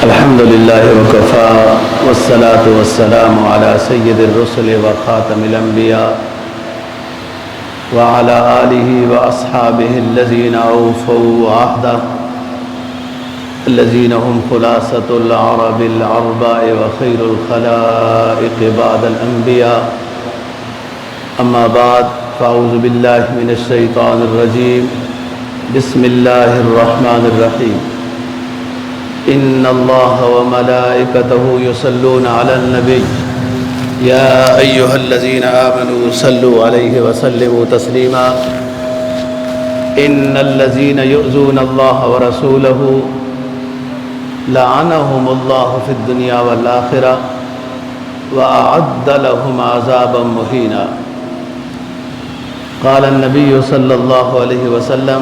الحمد لله وكفى والصلاة والسلام على سيد الرسل وخاتم الأنبياء وعلى آله وأصحابه الذين أوفوا عهده الذين هم خلاصة العرب العرباء وخير الخلائق بعد الأنبياء. أما بعد فأعوذ بالله من الشيطان الرجيم. بسم الله الرحمن الرحيم. إن الله وملائكته يصلون على النبي يا أيها الذين آمنوا صلوا عليه وسلموا تسليما. إن الذين يؤذون الله ورسوله لعنهم الله في الدنيا والآخرة وأعد لهم عذابا مهينا. قال النبي صلى الله عليه وسلم: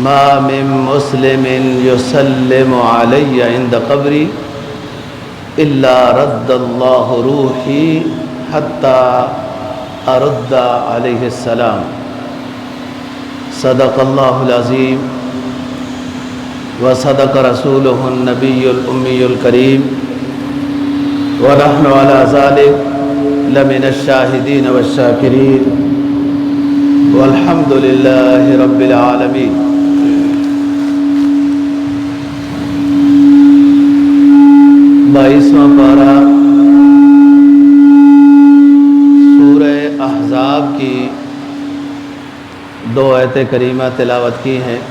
ما من مسلم يسلم علي عند قبري إلا رد الله روحي حتى أرد عليه السلام. صدق الله العظيم وصدق رسوله النبي الأمي الكريم ونحن على ذلك لمن الشاهدين والشاكرين والحمد لله رب العالمين. بائیسواں پارہ سورہ احزاب کی 2 آیتیں کریمہ تلاوت کی ہیں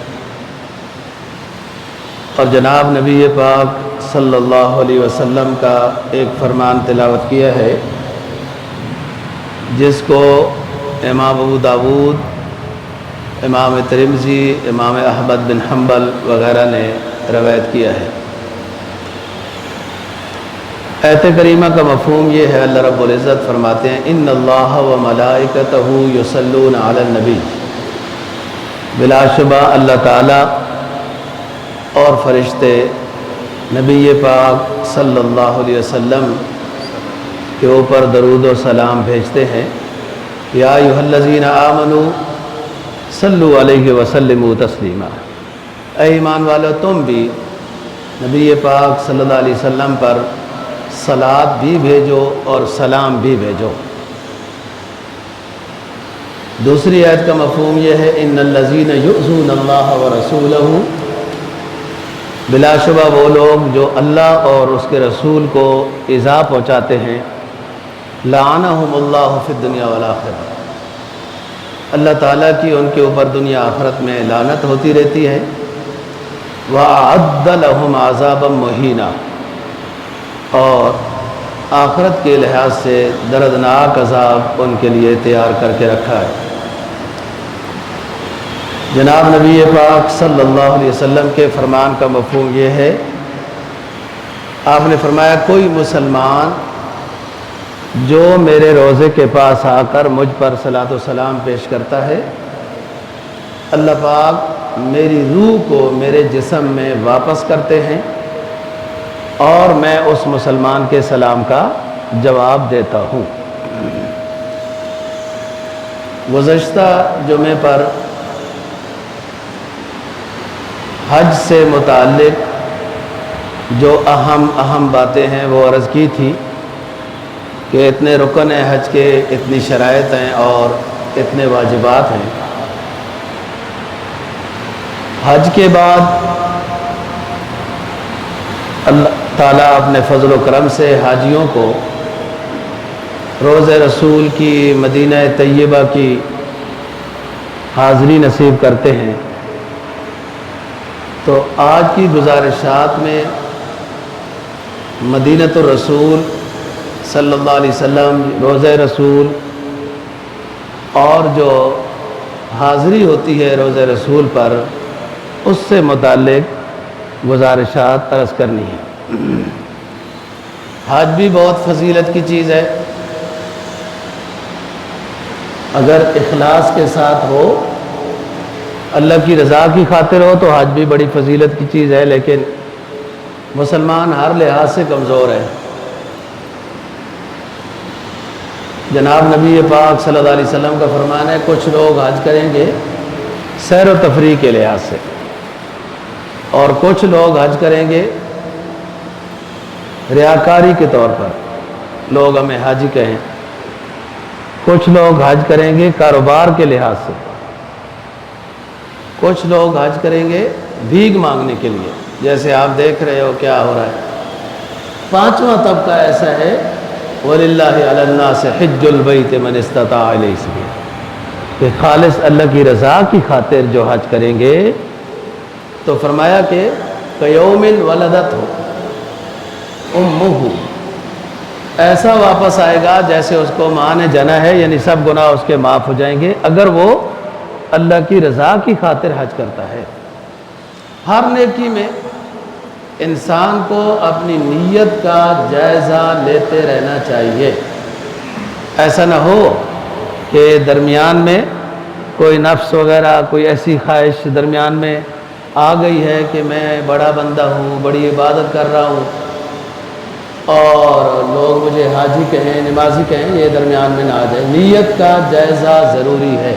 اور جناب نبی پاک صلی اللہ علیہ وسلم کا ایک فرمان تلاوت کیا ہے جس کو امام ابو داود، امام ترمذی، امام احمد بن حنبل وغیرہ نے روایت کیا ہے. آیت کریمہ کا مفہوم یہ ہے، اللہ رب العزت فرماتے ہیں: ان اللہ و ملائکتہ یصلون علی النبی. بلا شبہ اللہ تعالیٰ اور فرشتے نبی پاک صلی اللہ علیہ وسلم کے اوپر درود و سلام بھیجتے ہیں. یا ایھا الذین آمنوا صلوا علیہ وسلموا تسلیما. اے ایمان والو، تم بھی نبی پاک صلی اللہ علیہ وسلم پر صلات بھی بھیجو اور سلام بھی بھیجو. دوسری آیت کا مفہوم یہ ہے: ان الذین یؤذون اللہ ورسولہ. بلا شبہ وہ لوگ جو اللہ اور اس کے رسول کو ایذا پہنچاتے ہیں، لعنہم اللہ فی الدنیا والآخرہ. اللہ تعالیٰ کی ان کے اوپر دنیا آخرت میں لعنت ہوتی رہتی ہے. وَأَعَدَّ لَهُمْ عَذَابًا مُهِينًا. اور آخرت کے لحاظ سے دردناک عذاب ان کے لیے تیار کر کے رکھا ہے. جناب نبی پاک صلی اللہ علیہ وسلم کے فرمان کا مفہوم یہ ہے، آپ نے فرمایا: کوئی مسلمان جو میرے روضے کے پاس آ کر مجھ پر صلاۃ و سلام پیش کرتا ہے، اللہ پاک میری روح کو میرے جسم میں واپس کرتے ہیں اور میں اس مسلمان کے سلام کا جواب دیتا ہوں. گزشتہ جمعے پر حج سے متعلق جو اہم باتیں ہیں وہ عرض کی تھی کہ اتنے رکن ہیں حج کے، اتنی شرائط ہیں اور اتنے واجبات ہیں. حج کے بعد اللہ تعالیٰ اپنے فضل و کرم سے حاجیوں کو روضہ رسول کی مدینہ طیبہ کی حاضری نصیب کرتے ہیں. تو آج کی گزارشات میں مدینۃ الرسول صلی اللہ علیہ وسلم، روضہ رسول اور جو حاضری ہوتی ہے روضہ رسول پر، اس سے متعلق گزارشات عرض کرنی ہے. حج بھی بہت فضیلت کی چیز ہے. اگر اخلاص کے ساتھ ہو، اللہ کی رضا کی خاطر ہو تو حج بھی بڑی فضیلت کی چیز ہے. لیکن مسلمان ہر لحاظ سے کمزور ہے. جناب نبی پاک صلی اللہ علیہ وسلم کا فرمان ہے، کچھ لوگ حج کریں گے سیر و تفریح کے لحاظ سے، اور کچھ لوگ حج کریں گے ریاکاری کے طور پر لوگ ہمیں حاجی کہیں. کچھ لوگ حج کریں گے کاروبار کے لحاظ سے، کچھ لوگ حج کریں گے بھیک مانگنے کے لیے، جیسے آپ دیکھ رہے ہو کیا ہو رہا ہے. پانچواں طبقہ ایسا ہے وَلِلَّهِ عَلَى النَّاسِ حِجُّ الْبَيْتِ مَنِ اسْتَطَاعَ إِلَيْهِ سَبِيلًا، کہ خالص اللہ کی رضا کی خاطر جو حج کریں گے. تو فرمایا کہ قیومن ولدت ہو امہ، ایسا واپس آئے گا جیسے اس کو ماں نے جنا ہے، یعنی سب گناہ اس کے معاف ہو جائیں گے اگر وہ اللہ کی رضا کی خاطر حج کرتا ہے. ہر نیکی میں انسان کو اپنی نیت کا جائزہ لیتے رہنا چاہیے. ایسا نہ ہو کہ درمیان میں کوئی نفس وغیرہ کوئی ایسی خواہش درمیان میں آ گئی ہے کہ میں بڑا بندہ ہوں، بڑی عبادت کر رہا ہوں اور لوگ مجھے حاجی کہیں، نمازی کہیں، یہ درمیان میں نہ آ جائے. نیت کا جائزہ ضروری ہے.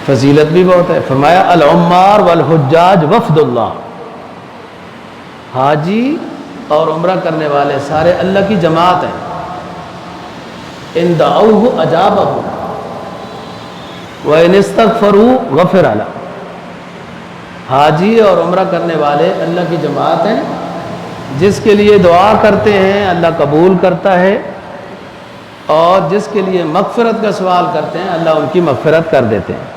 فضیلت بھی بہت ہے. فرمایا العمار والحجاج وفد اللہ، حاجی اور عمرہ کرنے والے سارے اللہ کی جماعت ہیں. ان دعوہ اجابہ وان استغفروا غفر لہ، حاجی اور عمرہ کرنے والے اللہ کی جماعت ہیں، جس کے لیے دعا کرتے ہیں اللہ قبول کرتا ہے، اور جس کے لیے مغفرت کا سوال کرتے ہیں اللہ ان کی مغفرت کر دیتے ہیں.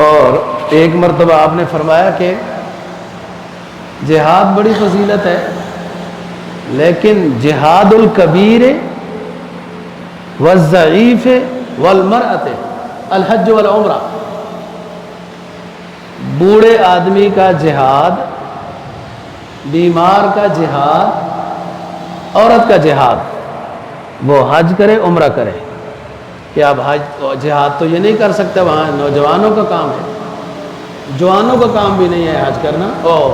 اور ایک مرتبہ آپ نے فرمایا کہ جہاد بڑی فضیلت ہے، لیکن جہاد الکبیر والضعیف والمرأۃ الحج والعمرہ، بوڑھے آدمی کا جہاد، بیمار کا جہاد، عورت کا جہاد، وہ حج کرے عمرہ کرے. کہ اب حج جہاد تو یہ نہیں کر سکتے، وہاں نوجوانوں کا کام ہے. جوانوں کا کام بھی نہیں ہے حج کرنا اور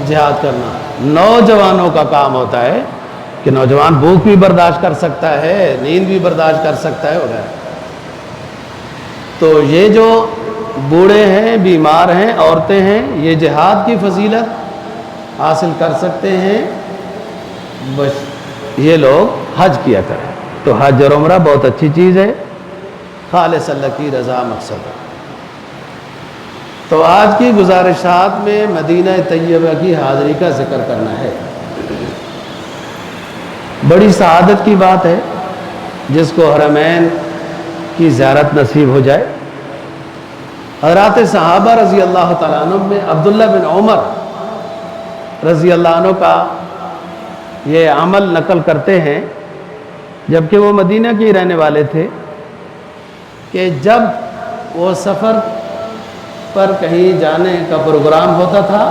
جہاد کرنا، نوجوانوں کا کام ہوتا ہے کہ نوجوان بھوک بھی برداشت کر سکتا ہے، نیند بھی برداشت کر سکتا ہے وغیرہ. تو یہ جو بوڑھے ہیں، بیمار ہیں، عورتیں ہیں، یہ جہاد کی فضیلت حاصل کر سکتے ہیں، بس یہ لوگ حج کیا کریں. تو حج اور عمرہ بہت اچھی چیز ہے، خالص اللہ کی رضا مقصد ہے. تو آج کی گزارشات میں مدینہ طیبہ کی حاضری کا ذکر کرنا ہے. بڑی سعادت کی بات ہے جس کو حرمین کی زیارت نصیب ہو جائے. حضرات صحابہ رضی اللہ تعالیٰ عنہ میں عبداللہ بن عمر رضی اللہ عنہ کا یہ عمل نقل کرتے ہیں، جبکہ وہ مدینہ کے رہنے والے تھے، کہ جب وہ سفر پر کہیں جانے کا پروگرام ہوتا تھا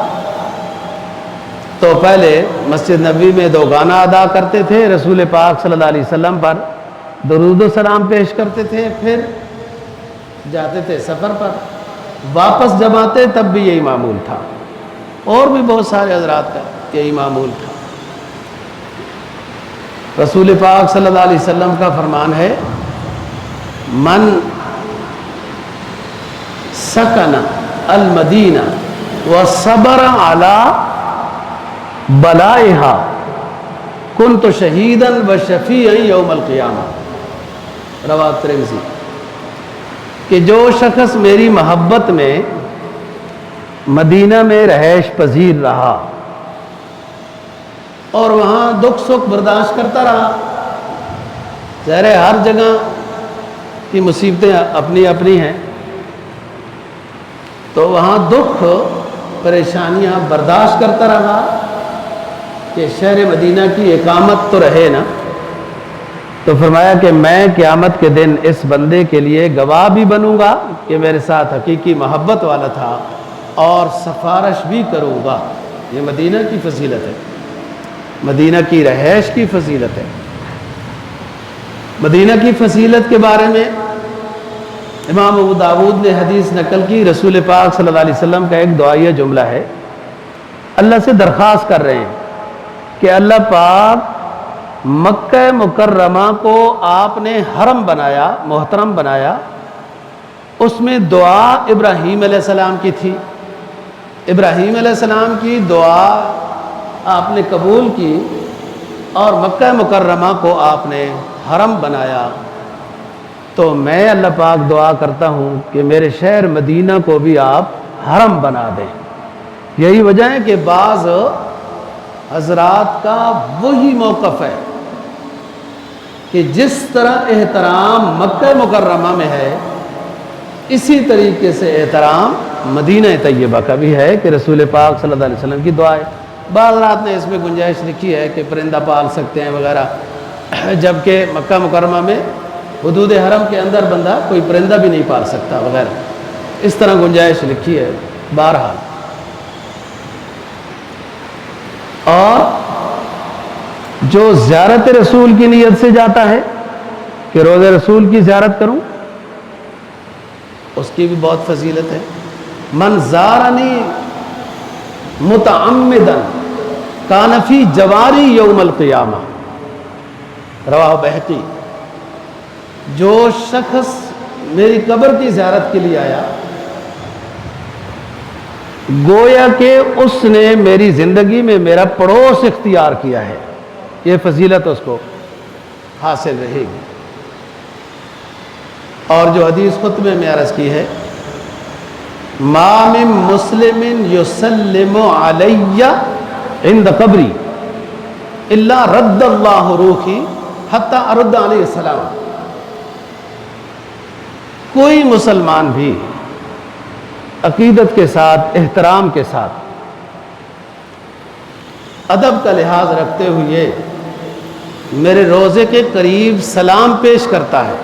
تو پہلے مسجد نبوی میں 2 گانا ادا کرتے تھے، رسول پاک صلی اللہ علیہ وسلم پر درود و سلام پیش کرتے تھے، پھر جاتے تھے سفر پر. واپس جب آتے تب بھی یہی معمول تھا، اور بھی بہت سارے حضرات کا یہی معمول تھا. رسول پاک صلی اللہ علیہ وسلم کا فرمان ہے من سکن المدینہ وصبر علی بلائہا کنت شہیدا وشفیعا یوم القیامہ. رواہ ترمذی. کہ جو شخص میری محبت میں مدینہ میں رہائش پذیر رہا اور وہاں دکھ سکھ برداشت کرتا رہا، ظاہر ہے ہر جگہ کی مصیبتیں اپنی اپنی ہیں، تو وہاں دکھ پریشانیاں برداشت کرتا رہا کہ شہر مدینہ کی اقامت تو رہے نا، تو فرمایا کہ میں قیامت کے دن اس بندے کے لیے گواہ بھی بنوں گا کہ میرے ساتھ حقیقی محبت والا تھا، اور سفارش بھی کروں گا. یہ مدینہ کی فضیلت ہے، مدینہ کی رہائش کی فضیلت ہے. مدینہ کی فضیلت کے بارے میں امام ابو داود نے حدیث نقل کی. رسول پاک صلی اللہ علیہ وسلم کا ایک دعائیہ جملہ ہے، اللہ سے درخواست کر رہے ہیں کہ اللہ پاک مکہ مکرمہ کو آپ نے حرم بنایا، محترم بنایا، اس میں دعا ابراہیم علیہ السلام کی تھی ابراہیم علیہ السلام کی دعا آپ نے قبول کی اور مکہ مکرمہ کو آپ نے حرم بنایا، تو میں اللہ پاک دعا کرتا ہوں کہ میرے شہر مدینہ کو بھی آپ حرم بنا دیں۔ یہی وجہ ہے کہ بعض حضرات کا وہی موقف ہے کہ جس طرح احترام مکہ مکرمہ میں ہے، اسی طریقے سے احترام مدینہ طیبہ کا بھی ہے کہ رسول پاک صلی اللہ علیہ وسلم کی دعا ہے۔ بعض رات نے اس میں گنجائش لکھی ہے کہ پرندہ پال سکتے ہیں وغیرہ، جبکہ مکہ مکرمہ میں حدود حرم کے اندر بندہ کوئی پرندہ بھی نہیں پال سکتا وغیرہ، اس طرح گنجائش لکھی ہے۔ بہرحال، اور جو زیارت رسول کی نیت سے جاتا ہے کہ روضہ رسول کی زیارت کروں، اس کی بھی بہت فضیلت ہے۔ من زارنی متعمدا کان فی جواری یوم القیامہ، رواہ بہقی۔ جو شخص میری قبر کی زیارت کے لیے آیا، گویا کہ اس نے میری زندگی میں میرا پڑوس اختیار کیا ہے، یہ فضیلت اس کو حاصل رہے گی۔ اور جو حدیث خطبے میں عرض کی ہے، ما من مسلم یسلم علی عند قبری الا رد اللہ روحی حتی ارد علیہ السلام۔ کوئی مسلمان بھی عقیدت کے ساتھ، احترام کے ساتھ، ادب کا لحاظ رکھتے ہوئے میرے روضے کے قریب سلام پیش کرتا ہے،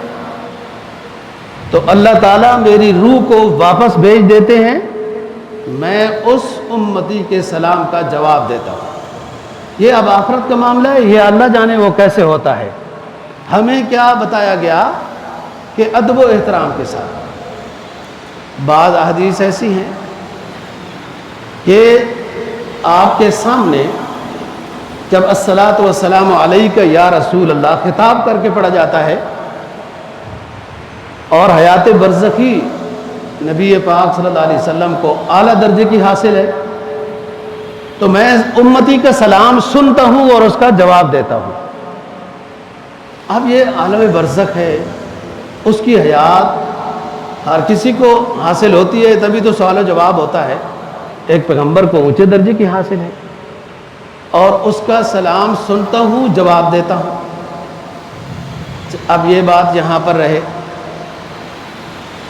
تو اللہ تعالیٰ میری روح کو واپس بھیج دیتے ہیں، میں اس امتی کے سلام کا جواب دیتا ہوں۔ یہ اب آخرت کا معاملہ ہے، یہ اللہ جانے وہ کیسے ہوتا ہے۔ ہمیں کیا بتایا گیا کہ ادب و احترام کے ساتھ۔ بعض احادیث ایسی ہیں کہ آپ کے سامنے جب الصلاۃ والسلام علیک یا رسول اللہ خطاب کر کے پڑھا جاتا ہے، اور حیات برزخی نبی پاک صلی اللہ علیہ وسلم کو اعلیٰ درجے کی حاصل ہے، تو میں امتی کا سلام سنتا ہوں اور اس کا جواب دیتا ہوں۔ اب یہ عالم برزخ ہے، اس کی حیات ہر کسی کو حاصل ہوتی ہے، تبھی تو سوال و جواب ہوتا ہے۔ ایک پیغمبر کو اونچے درجے کی حاصل ہے، اور اس کا سلام سنتا ہوں، جواب دیتا ہوں۔ اب یہ بات یہاں پر رہے،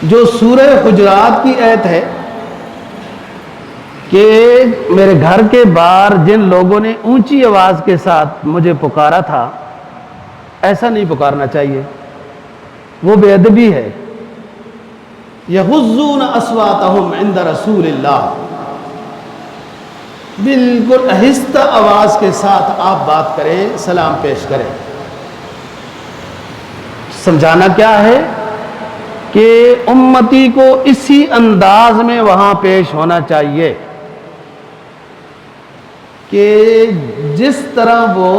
جو سورہ حجرات کی آیت ہے کہ میرے گھر کے باہر جن لوگوں نے اونچی آواز کے ساتھ مجھے پکارا تھا، ایسا نہیں پکارنا چاہیے، وہ بے ادبی ہے۔ یغضون اصواتہم عند رسول اللہ، بالکل آہستہ آواز کے ساتھ آپ بات کریں، سلام پیش کریں۔ سمجھانا کیا ہے کہ امتی کو اسی انداز میں وہاں پیش ہونا چاہیے کہ جس طرح وہ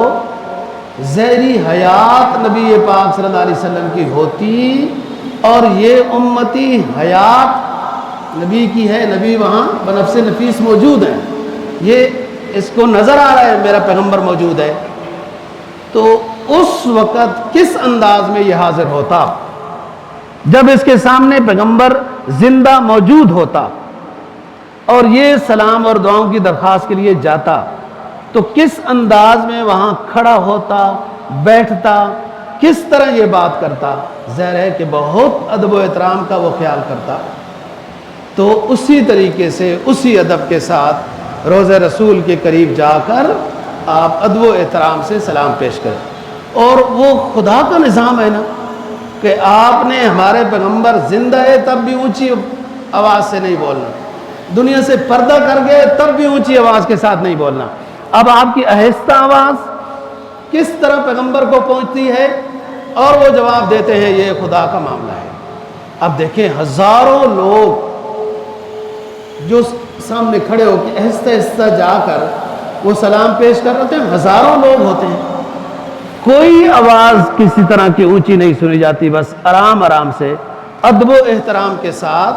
ظاہری حیات نبی پاک صلی اللہ علیہ وسلم کی ہوتی، اور یہ امتی حیات نبی کی ہے، نبی وہاں بنفس نفیس موجود ہیں، یہ اس کو نظر آ رہا ہے میرا پیغمبر موجود ہے، تو اس وقت کس انداز میں یہ حاضر ہوتا جب اس کے سامنے پیغمبر زندہ موجود ہوتا اور یہ سلام اور دعاؤں کی درخواست کے لیے جاتا، تو کس انداز میں وہاں کھڑا ہوتا، بیٹھتا، کس طرح یہ بات کرتا۔ ظاہر ہے کہ بہت ادب و احترام کا وہ خیال کرتا، تو اسی طریقے سے اسی ادب کے ساتھ روضہ رسول کے قریب جا کر آپ ادب و احترام سے سلام پیش کریں۔ اور وہ خدا کا نظام ہے نا کہ آپ نے ہمارے پیغمبر زندہ ہے تب بھی اونچی آواز سے نہیں بولنا، دنیا سے پردہ کر گئے تب بھی اونچی آواز کے ساتھ نہیں بولنا۔ اب آپ کی آہستہ آواز کس طرح پیغمبر کو پہنچتی ہے اور وہ جواب دیتے ہیں، یہ خدا کا معاملہ ہے۔ اب دیکھیں ہزاروں لوگ جو سامنے کھڑے ہو کے آہستہ آہستہ جا کر وہ سلام پیش کر رہے ہیں، ہزاروں لوگ ہوتے ہیں، کوئی آواز کسی طرح کی اونچی نہیں سنی جاتی، بس آرام آرام سے ادب و احترام کے ساتھ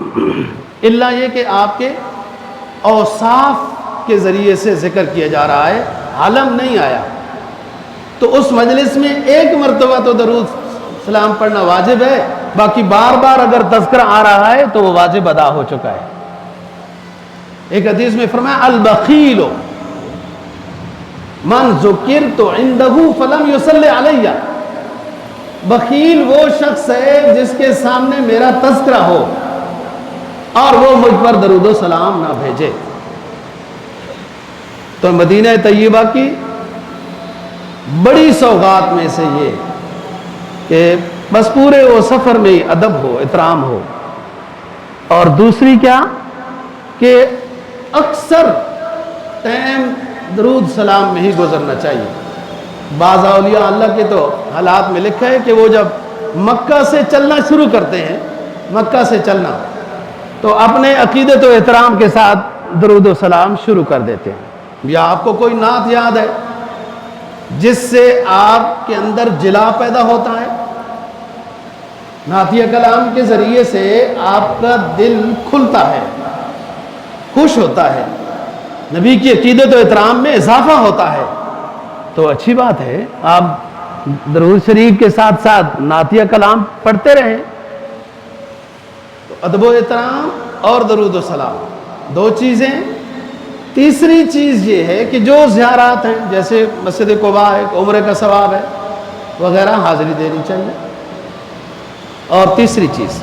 اللہ یہ کہ آپ کے اوصاف کے ذریعے سے ذکر کیا جا رہا ہے، علم نہیں آیا، تو اس مجلس میں ایک مرتبہ تو درود سلام پڑھنا واجب ہے، باقی بار بار اگر تذکرہ آ رہا ہے تو وہ واجب ادا ہو چکا ہے۔ ایک حدیث میں فرمایا البخیل من ذکرت عنده فلم یصلی علیہ، بخیل وہ شخص ہے جس کے سامنے میرا تذکرہ ہو اور وہ مجھ پر درود و سلام نہ بھیجے۔ تو مدینہ طیبہ کی بڑی سوغات میں سے یہ کہ بس پورے وہ سفر میں ادب ہو، احترام ہو، اور دوسری کیا کہ اکثر ٹائم درود سلام میں ہی گزرنا چاہیے۔ بعض اولیاء اللہ کے تو حالات میں لکھا ہے کہ وہ جب مکہ سے چلنا شروع کرتے ہیں، مکہ سے چلنا، تو اپنے عقیدت و احترام کے ساتھ درود و سلام شروع کر دیتے ہیں۔ یا آپ کو کوئی نعت یاد ہے جس سے آپ کے اندر جلا پیدا ہوتا ہے؟ نعتیہ کلام کے ذریعے سے آپ کا دل کھلتا ہے، خوش ہوتا ہے، نبی کی عقیدت و احترام میں اضافہ ہوتا ہے، تو اچھی بات ہے۔ آپ درود شریف کے ساتھ ساتھ نعتیہ کلام پڑھتے رہیں۔ تو ادب و احترام اور درود و سلام دو چیزیں۔ تیسری چیز یہ ہے کہ جو زیارات ہیں، جیسے مسجد قباء ہے، عمرے کا ثواب ہے وغیرہ، حاضری دینی چاہیے۔ اور تیسری چیز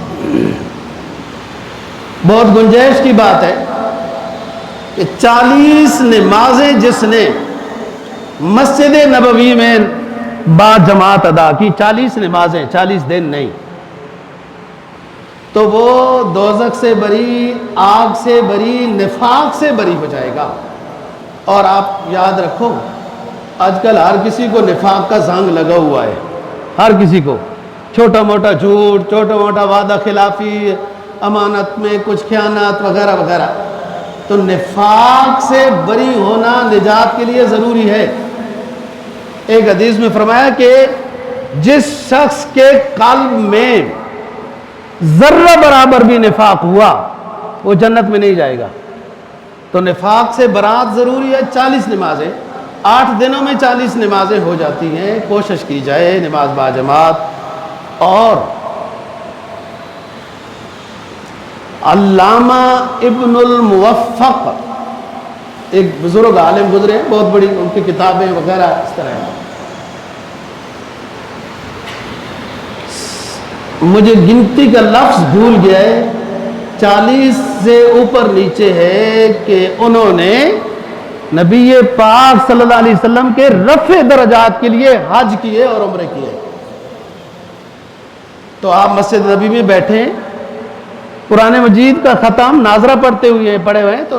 بہت گنجائش کی بات ہے کہ 40 نمازیں جس نے مسجد نبوی میں با جماعت ادا کی، 40 نمازیں، 40 دن نہیں، تو وہ دوزخ سے بری، آگ سے بری، نفاق سے بری ہو جائے گا۔ اور آپ یاد رکھو، آج کل ہر کسی کو نفاق کا زنگ لگا ہوا ہے، ہر کسی کو، چھوٹا موٹا جھوٹ، چھوٹا موٹا وعدہ خلافی، امانت میں کچھ خیانت وغیرہ وغیرہ۔ تو نفاق سے بری ہونا نجات کے لیے ضروری ہے۔ ایک حدیث میں فرمایا کہ جس شخص کے قلب میں ذرہ برابر بھی نفاق ہوا وہ جنت میں نہیں جائے گا۔ تو نفاق سے برات ضروری ہے۔ 40 نمازیں، 8 دنوں میں 40 نمازیں ہو جاتی ہیں، کوشش کی جائے نماز با جماعت۔ اور علامہ ابن الموفق ایک بزرگ عالم گزرے ہیں، بہت بڑی ان کی کتابیں وغیرہ اس طرح ہیں، مجھے گنتی کا لفظ بھول گیا ہے، 40 سے اوپر نیچے ہے کہ انہوں نے نبی پاک صلی اللہ علیہ وسلم کے رفع درجات کے لیے حج کیے اور عمرے کیے۔ تو آپ مسجد نبی میں بیٹھے ہیں، قرآن مجید کا ختم ناظرہ پڑھتے ہوئے پڑھے ہوئے ہیں، تو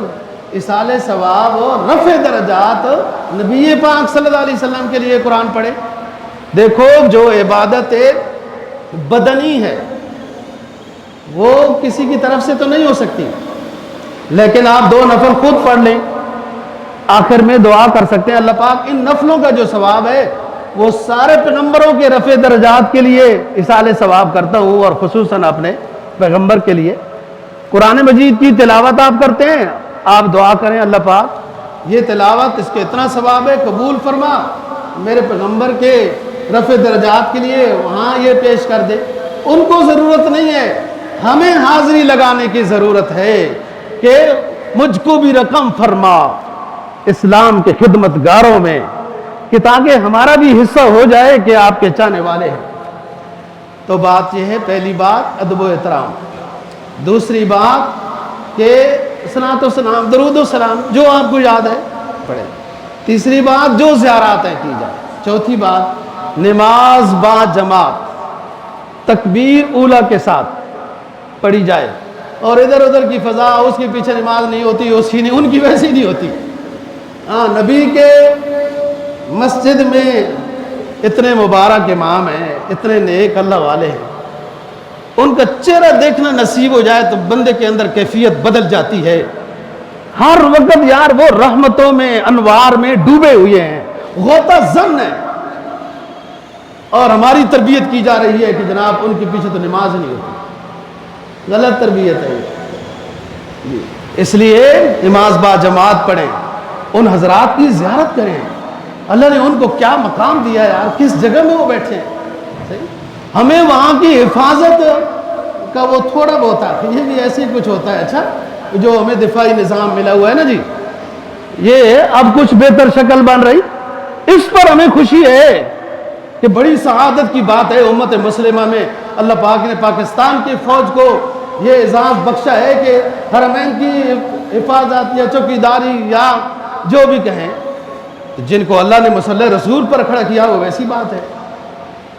اصال ثواب اور رفع درجات نبی پاک صلی اللہ علیہ وسلم کے لیے قرآن پڑھے۔ دیکھو جو عبادت بدنی ہے وہ کسی کی طرف سے تو نہیں ہو سکتی، لیکن آپ 2 نفل خود پڑھ لیں، آخر میں دعا کر سکتے ہیں اللہ پاک ان نفلوں کا جو ثواب ہے وہ سارے پیغمبروں کے رفع درجات کے لیے اصال ثواب کرتا ہوں، اور خصوصاً اپنے پیغمبر کے لیے۔ قرآن مجید کی تلاوت آپ کرتے ہیں، آپ دعا کریں اللہ پاک یہ تلاوت اس کے اتنا ثواب ہے، قبول فرما، میرے پیغمبر کے رفع درجات کے لیے وہاں یہ پیش کر دے۔ ان کو ضرورت نہیں ہے، ہمیں حاضری لگانے کی ضرورت ہے کہ مجھ کو بھی رقم فرما اسلام کے خدمت گاروں میں، کہ تاکہ ہمارا بھی حصہ ہو جائے کہ آپ کے چاہنے والے ہیں۔ تو بات یہ ہے، پہلی بات ادب و احترام، دوسری بات کہ صلاۃ و سلام، درود و سلام جو آپ کو یاد ہے پڑھیں، تیسری بات جو زیارات ہیں کی جائے، چوتھی بات نماز با جماعت تکبیر اولیٰ کے ساتھ پڑھی جائے، اور ادھر ادھر کی فضا، اس کے پیچھے نماز نہیں ہوتی، اس کی نہیں، ان کی ویسی نہیں ہوتی۔ ہاں، نبی کے مسجد میں اتنے مبارک امام ہیں، اتنے نیک اللہ والے ہیں، ان کا چہرہ دیکھنا نصیب ہو جائے تو بندے کے اندر کیفیت بدل جاتی ہے۔ ہر وقت یار وہ رحمتوں میں، انوار میں ڈوبے ہوئے ہیں، غوطہ زن ہے، اور ہماری تربیت کی جا رہی ہے کہ جناب ان کے پیچھے تو نماز نہیں ہوتی۔ غلط تربیت ہے۔ اس لیے نماز با جماعت پڑھیں، ان حضرات کی زیارت کریں. اللہ نے ان کو کیا مقام دیا ہے یار، کس جگہ میں وہ بیٹھے ہیں. صحیح، ہمیں وہاں کی حفاظت کا وہ تھوڑا بہت ہے، یہ بھی ایسے ہی کچھ ہوتا ہے. اچھا جو ہمیں دفاعی نظام ملا ہوا ہے نا جی، یہ اب کچھ بہتر شکل بن رہی، اس پر ہمیں خوشی ہے کہ بڑی سعادت کی بات ہے امت مسلمہ میں اللہ پاک نے پاکستان کی فوج کو یہ اعزاز بخشا ہے کہ حرمین کی حفاظت یا چوکیداری یا جو بھی کہیں، جن کو اللہ نے مصلی رسول پر کھڑا کیا وہ ویسی بات ہے.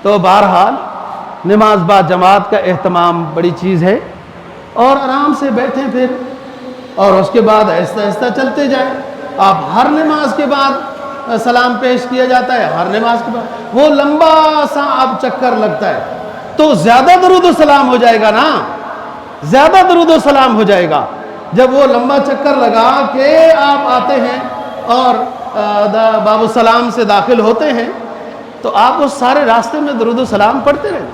تو بہرحال نماز با جماعت کا اہتمام بڑی چیز ہے، اور آرام سے بیٹھیں پھر، اور اس کے بعد آہستہ آہستہ چلتے جائیں. آپ ہر نماز کے بعد سلام پیش کیا جاتا ہے، ہر نماز کے بعد وہ لمبا سا اب چکر لگتا ہے تو زیادہ درود و سلام ہو جائے گا نا، زیادہ درود و سلام ہو جائے گا. جب وہ لمبا چکر لگا کے آپ آتے ہیں اور باب السلام سے داخل ہوتے ہیں تو آپ اس سارے راستے میں درود و سلام پڑھتے رہیں.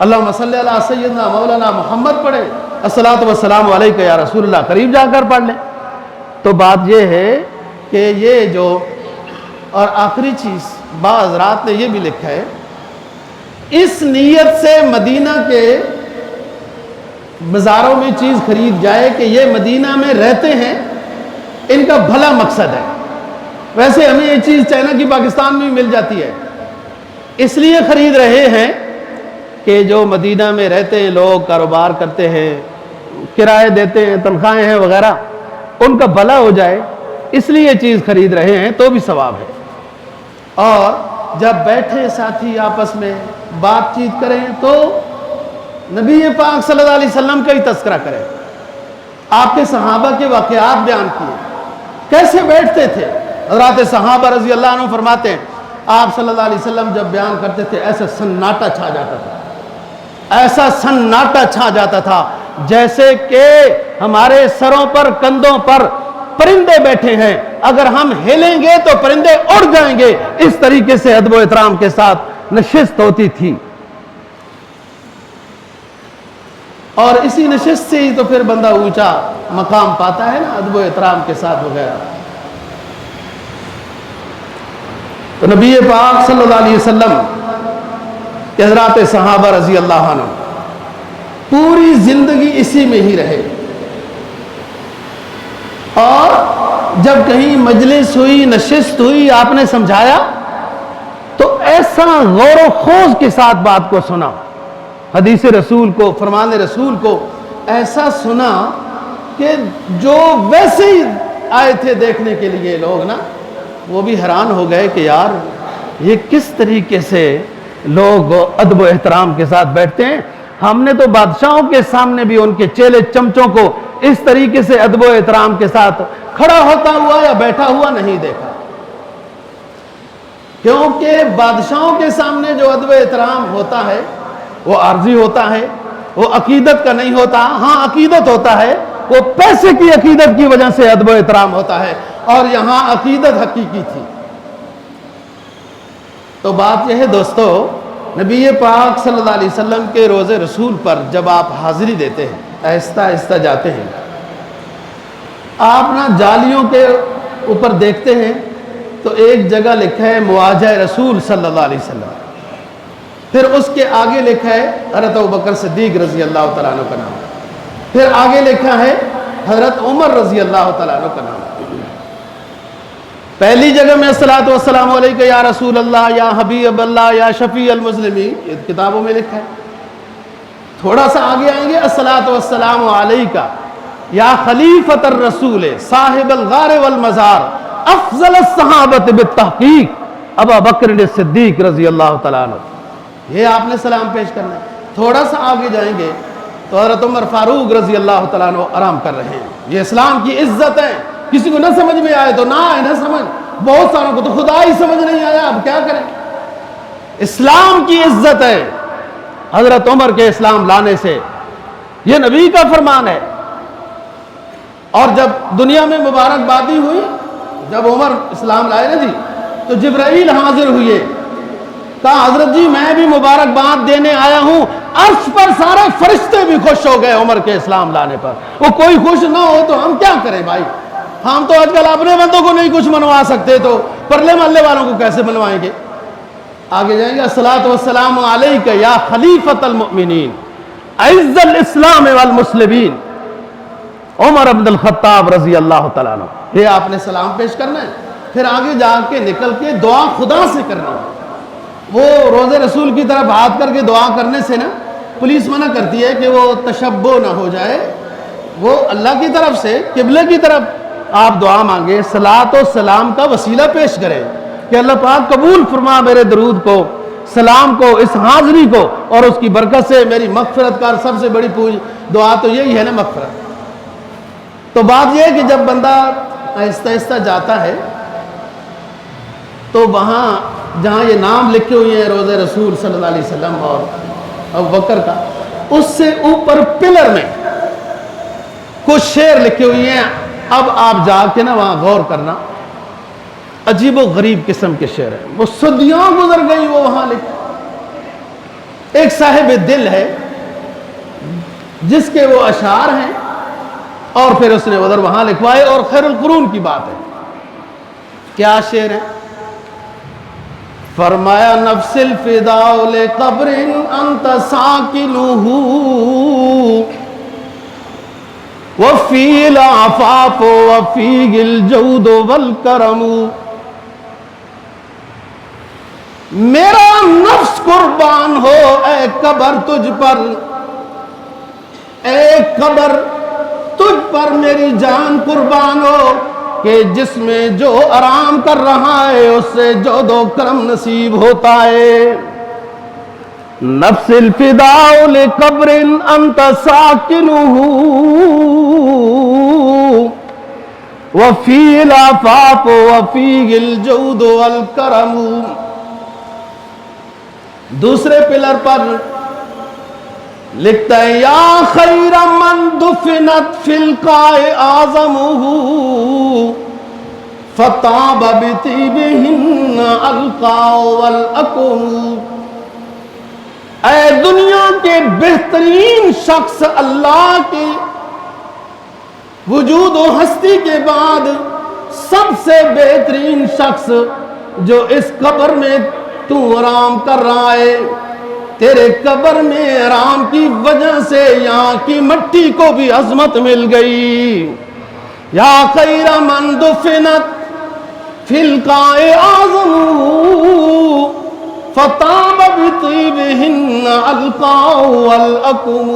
اللہم صلی علی سیدنا مولانا محمد پڑھیں، الصلاۃ والسلام علیک یا رسول اللہ قریب جا کر پڑھ لیں. تو بات یہ ہے کہ یہ جو، اور آخری چیز بعض حضرات نے یہ بھی لکھا ہے، اس نیت سے مدینہ کے بازاروں میں چیز خرید جائے کہ یہ مدینہ میں رہتے ہیں، ان کا بھلا مقصد ہے. ویسے ہمیں یہ چیز چائنا کی پاکستان میں بھی مل جاتی ہے، اس لیے خرید رہے ہیں کہ جو مدینہ میں رہتے ہیں لوگ، کاروبار کرتے ہیں، کرائے دیتے ہیں، تنخواہیں ہیں وغیرہ، ان کا بھلا ہو جائے، اس لیے یہ چیز خرید رہے ہیں تو بھی ثواب ہے. اور جب بیٹھے ساتھی آپس میں بات چیت کریں تو نبی پاک صلی اللہ علیہ وسلم کا ہی تذکرہ کریں، آپ کے صحابہ کے واقعات بیان کیے، کیسے بیٹھتے تھے. حضرات صحابہ رضی اللہ عنہ فرماتے ہیں آپ صلی اللہ علیہ وسلم جب بیان کرتے تھے ایسا سناٹا چھا جاتا تھا، ایسا سناٹا چھا جاتا تھا جیسے کہ ہمارے سروں پر کندھوں پر پرندے بیٹھے ہیں، اگر ہم ہلیں گے تو پرندے اڑ جائیں گے. اس طریقے سے ادب و احترام کے ساتھ نشست ہوتی تھی، اور اسی نشست سے ہی تو پھر بندہ اونچا مقام پاتا ہے نا، ادب و احترام کے ساتھ وغیرہ. تو نبی پاک صلی اللہ علیہ وسلم کے حضرات صحابہ رضی اللہ عنہ پوری زندگی اسی میں ہی رہے، اور جب کہیں مجلس ہوئی، نشست ہوئی، آپ نے سمجھایا تو ایسا غور و خوض کے ساتھ بات کو سنا، حدیث رسول کو، فرمان رسول کو ایسا سنا کہ جو ویسے ہی آئے تھے دیکھنے کے لیے لوگ نا، وہ بھی حیران ہو گئے کہ یار یہ کس طریقے سے لوگ ادب و احترام کے ساتھ بیٹھتے ہیں. ہم نے تو بادشاہوں کے سامنے بھی ان کے چیلے چمچوں کو اس طریقے سے ادب و احترام کے ساتھ کھڑا ہوتا ہوا یا بیٹھا ہوا نہیں دیکھا، کیونکہ بادشاہوں کے سامنے جو ادب و احترام ہوتا ہے وہ عارضی ہوتا ہے، وہ عقیدت کا نہیں ہوتا. ہاں عقیدت ہوتا ہے، وہ پیسے کی عقیدت کی وجہ سے ادب و احترام ہوتا ہے، اور یہاں عقیدت حقیقی تھی. تو بات یہ ہے دوستو، نبی پاک صلی اللہ علیہ وسلم کے روض رسول پر جب آپ حاضری دیتے ہیں، آہستہ آہستہ جاتے ہیں، آپ نا جالیوں کے اوپر دیکھتے ہیں تو ایک جگہ لکھا ہے مواجہ رسول صلی اللہ علیہ وسلم، پھر اس کے آگے لکھا ہے حضرت ابوبکر صدیق رضی اللہ تعالیٰ عنہ کا نام، پھر آگے لکھا ہے حضرت عمر رضی اللہ تعالیٰ عنہ کا نام. پہلی جگہ میں الصلاۃ والسلام علیک یا رسول اللہ، یا حبیب اللہ، یا شفیع المسلمین، یہ کتابوں میں لکھا ہے. تھوڑا سا آگے آئیں گے الصلاۃ والسلام علیک یا خلیفۃ الرسول صاحب الغار والمزار افضل الصحابۃ بالتحقیق ابا بکر صدیق رضی اللہ تعالیٰ عنہ. یہ آپ نے سلام پیش کرنا ہے. تھوڑا سا آگے جائیں گے تو حضرت عمر فاروق رضی اللہ تعالیٰ عنہ آرام کر رہے ہیں. یہ اسلام کی عزت ہے، کسی کو نہ سمجھ میں آئے تو نہ آئے، نہ سمجھ، بہت ساروں کو تو خدا ہی سمجھ نہیں آیا، اب کیا کریں. اسلام کی عزت ہے حضرت عمر کے اسلام لانے سے، یہ نبی کا فرمان ہے. اور جب دنیا میں مبارکبادی ہوئی، جب عمر اسلام لائے نا جی، تو جبرائیل حاضر ہوئے کہا حضرت جی میں بھی مبارکباد دینے آیا ہوں۔ عرش پر سارے فرشتے بھی خوش ہو گئے عمر کے اسلام لانے پر۔ وہ کوئی خوش نہ ہو تو ہم کیا کریں بھائی؟ ہم تو آج کل اپنے بندوں کو نہیں کچھ منوا سکتے تو پرلے محلے والوں کو کیسے منوائیں گے؟ آگے جائیں گے، الصلاۃ والسلام علیک یا خلیفۃ المؤمنین اعز الاسلام والمسلمین عمر بن الخطاب رضی اللہ تعالیٰ عنہ۔ یہ آپ نے سلام پیش کرنا ہے، پھر آگے جا کے نکل کے دعا خدا سے کرنا ہے۔ وہ روزے رسول کی طرف ہاتھ کر کے دعا کرنے سے نا پولیس منع کرتی ہے کہ وہ تشبہ نہ ہو جائے، وہ اللہ کی طرف سے قبلے کی طرف آپ دعا مانگے، صلاۃ و سلام کا وسیلہ پیش کریں کہ اللہ پاک قبول فرما میرے درود کو، سلام کو، اس حاضری کو، اور اس کی برکت سے میری مغفرت کا سب سے بڑی دعا تو یہی ہے نا، مغفرت۔ تو بات یہ ہے کہ جب بندہ آہستہ آہستہ جاتا ہے تو وہاں جہاں یہ نام لکھے ہوئے ہیں روضہ رسول صلی اللہ علیہ وسلم اور ابوبکر کا، اس سے اوپر پلر میں کچھ شعر لکھے ہوئے ہیں۔ اب آپ جا کے نا وہاں غور کرنا، عجیب و غریب قسم کے شعر ہیں، وہ صدیاں گزر گئی وہ وہاں لکھے۔ ایک صاحب دل ہے جس کے وہ اشعار ہیں اور پھر اس نے ادھر وہاں لکھوائے، اور خیر القرون کی بات ہے۔ کیا شعر ہے؟ فرمایا نفس الفداء لقبر انت ساکنہ وفی العفاف وفی الجود والکرم۔ میرا نفس قربان ہو اے قبر تجھ پر، اے قبر تجھ پر میری جان قربان ہو، کہ جس میں جو آرام کر رہا ہے اس سے جود و کرم نصیب ہوتا ہے۔ نفس الفداء لقبر انت ساکنہ وفی العفاف وفی الجود والکرم۔ دوسرے پلر پر لکھتا ہے یا خیر من دفنت فی القاع اعظمہ فطاب بطیبہن القاع والاکم۔ اے دنیا کے بہترین شخص، اللہ کی وجود و ہستی کے بعد سب سے بہترین شخص جو اس قبر میں تو آرام کر رہا ہے، تیرے قبر میں آرام کی وجہ سے یہاں کی مٹی کو بھی عظمت مل گئی۔ یا خیر من دفنت فی القاع اعظمہ فطاب بطیبہن القاع والاکم۔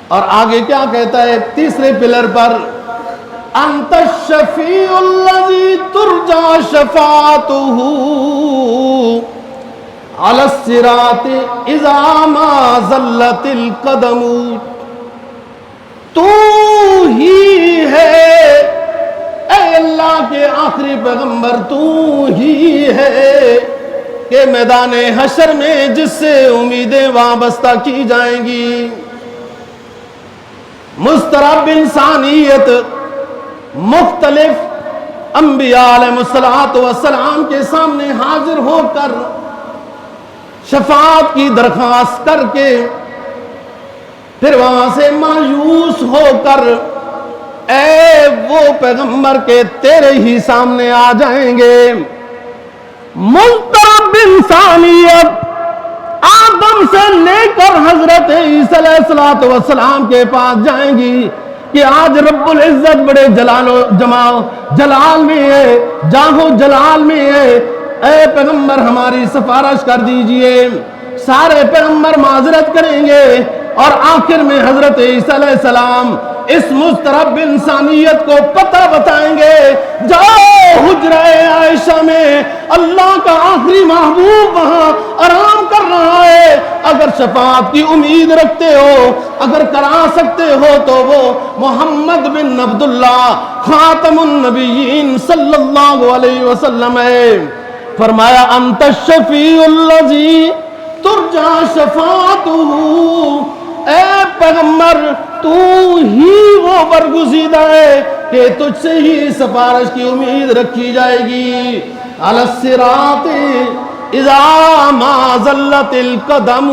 اور آگے کیا کہتا ہے تیسرے پلر پر؟ انت الشفیع الذی ترجى شفاعتہ علی الصراط اذا ما زلت القدم۔ تو ہی ہے اے اللہ کے آخری پیغمبر، تو ہی ہے کہ میدان حشر میں جس سے امیدیں وابستہ کی جائیں گی، مضطرب انسانیت مختلف انبیاء علیہ السلام کے سامنے حاضر ہو کر شفاعت کی درخواست کر کے پھر وہاں سے مایوس ہو کر اے وہ پیغمبر کے تیرے ہی سامنے آ جائیں گے۔ مضطرب انسانیت آدم سے لے کر حضرت عیسیٰ علیہ السلام کے پاس جائیں گی کہ آج رب العزت بڑے جلال میں ہے، جاہو جلال میں ہے، اے پیغمبر ہماری سفارش کر دیجئے۔ سارے پیغمبر معذرت کریں گے اور آخر میں حضرت عیسیٰ علیہ السلام اس مضطرب انسانیت کو پتہ بتائیں گے، جاؤ حجرہ عائشہ میں اللہ کا آخری محبوب وہاں آرام کر رہا ہے، اگر شفاعت کی امید رکھتے ہو، اگر کرا سکتے ہو تو وہ محمد بن عبداللہ خاتم النبیین صلی اللہ علیہ وسلم ہے۔ فرمایا انت الشفیع الذی ترجى شفاعتہ، اے پیغمبر تو ہی وہ برگزیدہ ہے کہ تجھ سے ہی سفارش کی امید رکھی جائے گی۔ علی الصراط اذا ما زلت القدم،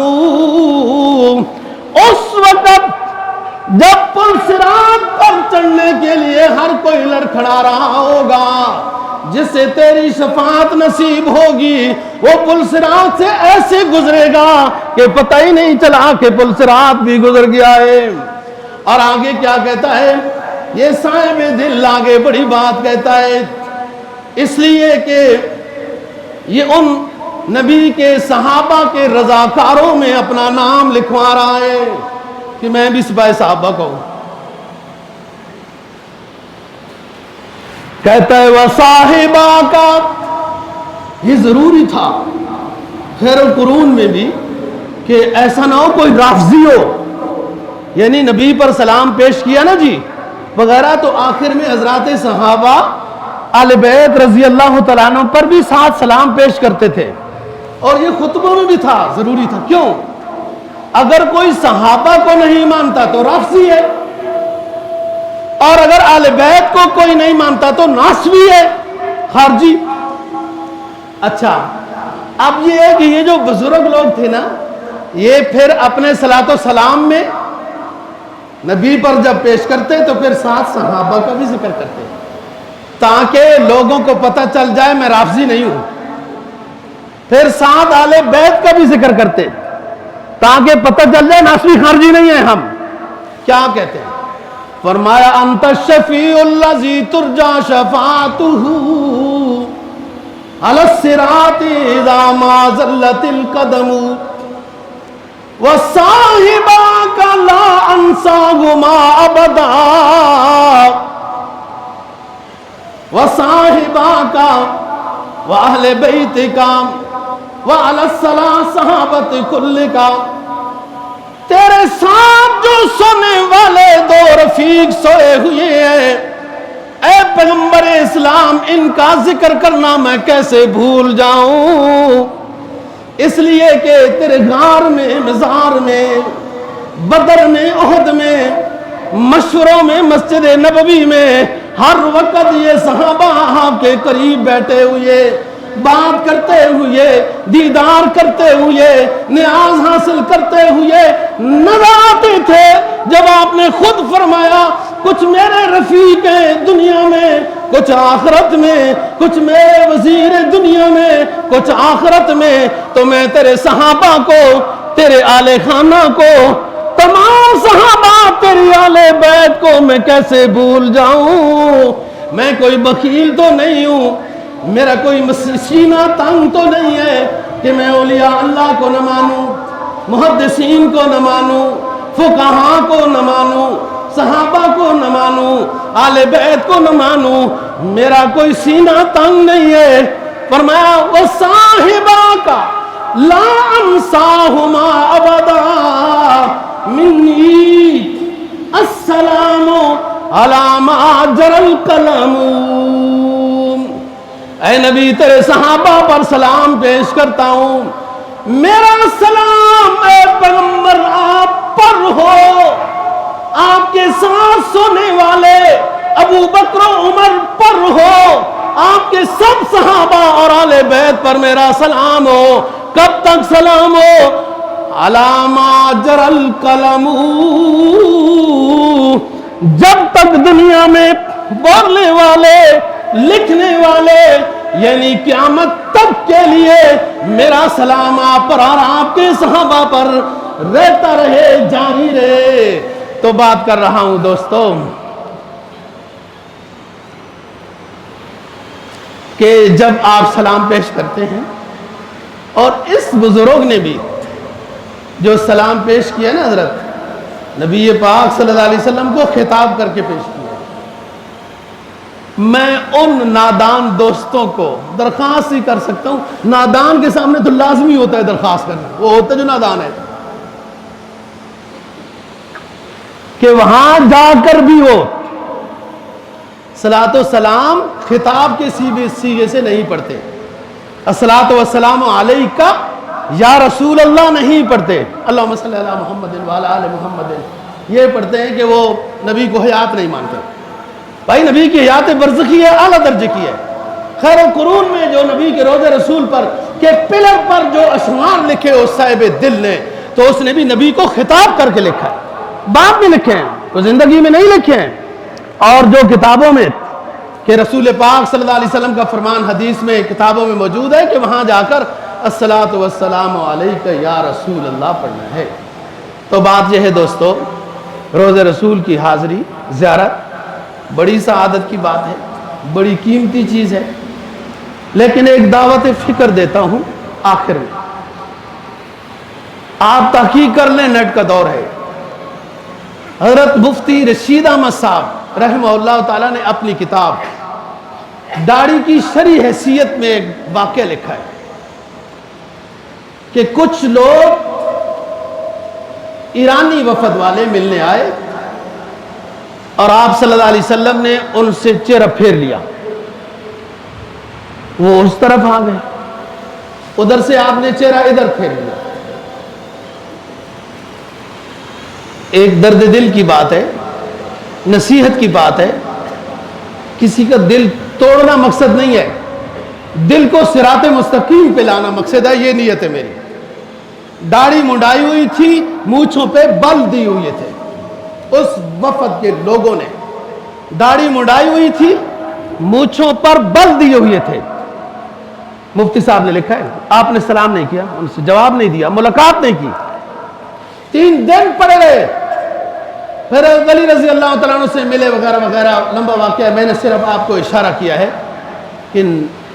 اس وقت جب پل صراط پر چڑھنے کے لیے ہر کوئی لڑکھڑا رہا ہوگا، جس سے تیری شفاعت نصیب ہوگی، وہ پل صراط سے ایسے گزرے گا کہ پتہ ہی نہیں چلا کہ پل صراط بھی گزر گیا ہے۔ اور آگے کیا کہتا ہے یہ صاحب دل؟ آگے بڑی بات کہتا ہے، اس لیے کہ یہ ان نبی کے صحابہ کے رضاکاروں میں اپنا نام لکھوا رہا ہے کہ میں بھی سپاہی صحابہ کو ہوں۔ کہتا ہے وصاحبہ کا، یہ ضروری تھا خیر القرون میں بھی کہ ایسا نہ ہو کوئی رافضی ہو، یعنی نبی پر سلام پیش کیا نا جی وغیرہ، تو آخر میں حضرات صحابہ اہل بیت رضی اللہ تعالیٰ عنہ پر بھی ساتھ سلام پیش کرتے تھے، اور یہ خطبوں میں بھی تھا، ضروری تھا۔ کیوں؟ اگر کوئی صحابہ کو نہیں مانتا تو رافضی ہے، اور اگر اہل بیت کو کوئی نہیں مانتا تو ناسوی ہے، خارجی۔ اچھا اب یہ ہے کہ یہ جو بزرگ لوگ تھے نا، یہ پھر اپنے صلاۃ و سلام میں نبی پر جب پیش کرتے تو پھر ساتھ صحابہ کا بھی ذکر کرتے، تاکہ لوگوں کو پتہ چل جائے میں رافضی نہیں ہوں۔ پھر ساتھ اہل بیت کا بھی ذکر کرتے تاکہ پتہ چل جائے ناسوی خارجی نہیں ہیں ہم۔ کیا کہتے ہیں؟ فرمایا انت الشفیع الذی ترجا شفاعتہ علی الصراط اذا ما زلت القدم وصاحباک لا انساہما ابدا وصاحباک واہل بیتک وعلی الصلاۃ صحابت کلک، تیرے ساتھ جو سونے والے دو رفیق سوئے ہوئے ہیں، اے پیغمبر اسلام ان کا ذکر کرنا میں کیسے بھول جاؤں، اس لیے کہ تیرے غار میں، مزار میں، بدر میں، احد میں، مشوروں میں، مسجد نبوی میں ہر وقت یہ صحابہ آپ کے قریب بیٹھے ہوئے، بات کرتے ہوئے، دیدار کرتے ہوئے، نیاز حاصل کرتے ہوئے نظر آتے تھے۔ جب آپ نے خود فرمایا کچھ میرے رفیق ہیں دنیا میں، کچھ آخرت میں، کچھ میرے وزیر دنیا میں، کچھ آخرت میں، تو میں تیرے صحابہ کو، تیرے آل خانہ کو، تمام صحابہ تیری آل بیت کو میں کیسے بھول جاؤں۔ میں کوئی بخیل تو نہیں ہوں، میرا کوئی سینہ تنگ تو نہیں ہے کہ میں اولیاء اللہ کو نہ مانوں، محدثین کو نہ مانوں، فقہاء کو نہ مانوں، صحابہ کو نہ مانوں، آل بیت کو نہ مانوں، میرا کوئی سینہ تنگ نہیں ہے۔ فرمایا وصاحباک لا انساہما ابدا منی السلام علی ما جری القلم، اے نبی تیرے صحابہ پر سلام پیش کرتا ہوں، میرا سلام اے پیغمبر آپ پر ہو، آپ کے ساتھ سونے والے ابو بکر و عمر پر ہو، آپ کے سب صحابہ اور آل بیت پر میرا سلام ہو۔ کب تک سلام ہو؟ علی ما جری القلم، جب تک دنیا میں بولنے والے، لکھنے والے، یعنی قیامت تک کے لیے میرا سلام آپ پر اور آپ کے صحابہ پر رہتا رہے، جاری رہے۔ تو بات کر رہا ہوں دوستوں کہ جب آپ سلام پیش کرتے ہیں، اور اس بزرگ نے بھی جو سلام پیش کیا نا حضرت نبی پاک صلی اللہ علیہ وسلم کو خطاب کر کے پیش کیا، میں ان نادان دوستوں کو درخواست ہی کر سکتا ہوں، نادان کے سامنے تو لازمی ہوتا ہے درخواست کرنا، وہ ہوتا ہے جو نادان ہے، کہ وہاں جا کر بھی وہ صلاۃ و سلام خطاب کے سیغے سے نہیں پڑھتے، الصلاۃ والسلام علیک یا رسول اللہ نہیں پڑھتے، اللہم صلی علی محمد وعلی آل محمد، یہ پڑھتے ہیں کہ وہ نبی کو حیات نہیں مانتے۔ بھائی نبی کی حیات برزخی ہے، اعلیٰ درجے کی ہے۔ خیر القرون میں جو نبی کے روضہ رسول پر کہ پلر پر جو اشعار لکھے اس صاحب دل نے، تو اس نے بھی نبی کو خطاب کر کے لکھا ہے، بعد میں لکھے ہیں، تو زندگی میں نہیں لکھے ہیں۔ اور جو کتابوں میں کہ رسول پاک صلی اللہ علیہ وسلم کا فرمان حدیث میں کتابوں میں موجود ہے کہ وہاں جا کر الصلاۃ والسلام علیک یا رسول اللہ پڑھنا ہے۔ تو بات یہ ہے دوستو، روز رسول کی حاضری زیارت بڑی سعادت کی بات ہے، بڑی قیمتی چیز ہے، لیکن ایک دعوت فکر دیتا ہوں آخر میں۔ آپ تحقیق کر لیں، نیٹ کا دور ہے۔ حضرت مفتی رشید احمد صاحب رحمہ اللہ تعالیٰ نے اپنی کتاب داڑھی کی شرعی حیثیت میں ایک واقعہ لکھا ہے کہ کچھ لوگ ایرانی وفد والے ملنے آئے اور آپ صلی اللہ علیہ وسلم نے ان سے چہرہ پھیر لیا، وہ اس طرف آ گئے، ادھر سے آپ نے چہرہ ادھر پھیر لیا۔ ایک درد دل کی بات ہے، نصیحت کی بات ہے، کسی کا دل توڑنا مقصد نہیں ہے، دل کو صراط مستقیم پہ لانا مقصد ہے، یہ نیت ہے میری۔ داڑھی منڈائی ہوئی تھی، مونچھوں پہ بل دی ہوئے تھے، اس وفد کے لوگوں نے داڑھی منڈائی ہوئی تھی، مونچھوں پر بل دیے ہوئے تھے۔ مفتی صاحب نے لکھا ہے، آپ نے سلام نہیں کیا، ان سے جواب نہیں دیا، ملاقات نہیں کی، 3 دن پڑے رہے، پھر علی رضی اللہ تعالیٰ عنہ سے ملے وغیرہ وغیرہ، لمبا واقعہ ہے۔ میں نے صرف آپ کو اشارہ کیا ہے کہ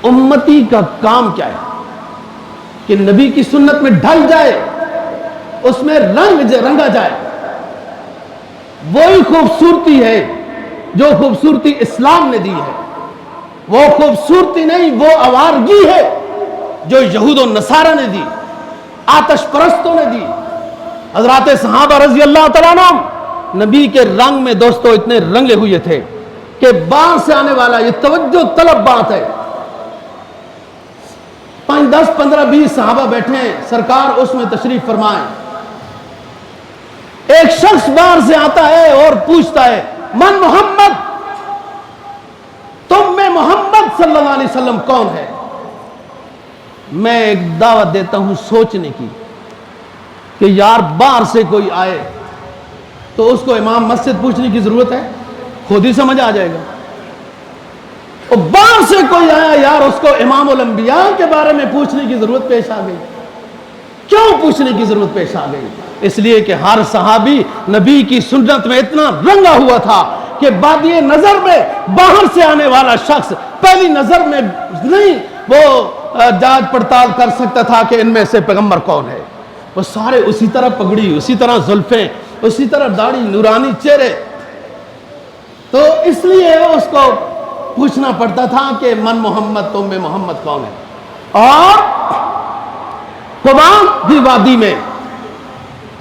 امتی کا کام کیا ہے کہ نبی کی سنت میں ڈھل جائے، اس میں رنگا جائے۔ وہی خوبصورتی ہے جو خوبصورتی اسلام نے دی ہے، وہ خوبصورتی نہیں، وہ آوارگی ہے جو یہود و نصارہ نے دی، آتش پرستوں نے دی۔ حضرات صحابہ رضی اللہ تعالیٰ عنہ نبی کے رنگ میں دوستو اتنے رنگے ہوئے تھے کہ باہر سے آنے والا، یہ توجہ طلب بات ہے، 5 10 15 20 صحابہ بیٹھے ہیں، سرکار اس میں تشریف فرمائیں، ایک شخص باہر سے آتا ہے اور پوچھتا ہے من محمد، تم میں محمد صلی اللہ علیہ وسلم کون ہے؟ میں ایک دعوت دیتا ہوں سوچنے کی کہ یار باہر سے کوئی آئے تو اس کو امام مسجد پوچھنے کی ضرورت ہے؟ خود ہی سمجھ آ جائے گا۔ اور باہر سے کوئی آیا یار، اس کو امام الانبیاء کے بارے میں پوچھنے کی ضرورت پیش آ گئی۔ کیوں پوچھنے کی ضرورت پیش آ گئی؟ اس لیے کہ ہر صحابی نبی کی سنت میں اتنا رنگا ہوا تھا کہ بادی نظر میں باہر سے آنے والا شخص پہلی نظر میں نہیں وہ جانچ پڑتال کر سکتا تھا کہ ان میں سے پیغمبر کون ہے۔ وہ سارے اسی طرح پگڑی، اسی طرح زلفیں، اسی طرح داڑھی، نورانی چہرے، تو اس لیے اس کو پوچھنا پڑتا تھا کہ من محمد، تم میں محمد کون ہے۔ اور قبا کی وادی میں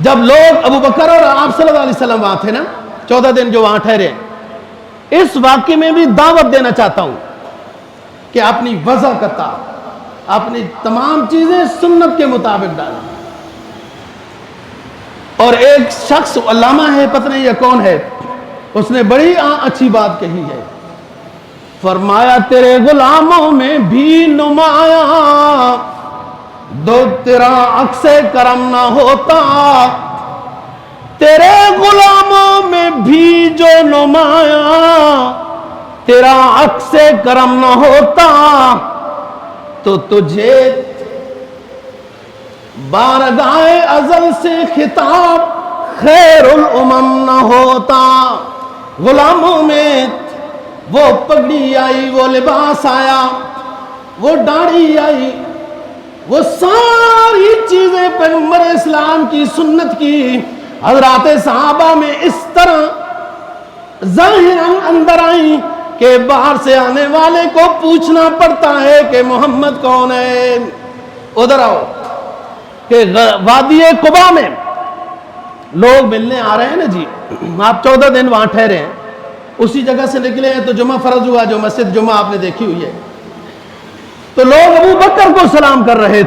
جب لوگ ابو بکر اور آپ صلی اللہ علیہ وسلم وہاں تھے نا، 14 دن جو وہاں ٹھہرے، اس واقعے میں بھی دعوت دینا چاہتا ہوں کہ اپنی وضاحت، اپنی تمام چیزیں سنت کے مطابق ڈالیں۔ اور ایک شخص علامہ ہے، پتہ نہیں یہ کون ہے، اس نے بڑی اچھی بات کہی ہے، فرمایا تیرے غلاموں میں بھی نمایاں دو تیرا عکس کرم نہ ہوتا، تیرے غلاموں میں بھی جو نمایاں تیرا عکس کرم نہ ہوتا، تو تجھے بارگاہ ازل سے خطاب خیر الامم نہ ہوتا۔ غلاموں میں وہ پگڑی آئی، وہ لباس آیا، وہ داڑھی آئی، وہ ساری چیزیں پیغمبر اسلام کی سنت کی حضرات صحابہ میں اس طرح ظاہراً اندر آئیں کہ باہر سے آنے والے کو پوچھنا پڑتا ہے کہ محمد کون ہے۔ ادھر آؤ کہ وادی قبا میں لوگ ملنے آ رہے ہیں نا جی، آپ 14 دن وہاں ٹھہرے ہیں، اسی جگہ سے نکلے ہیں تو جمعہ فرض ہوا، جو مسجد جمعہ آپ نے دیکھی ہوئی ہے، تو لوگ ابو بکر کو سلام کر رہے تھے۔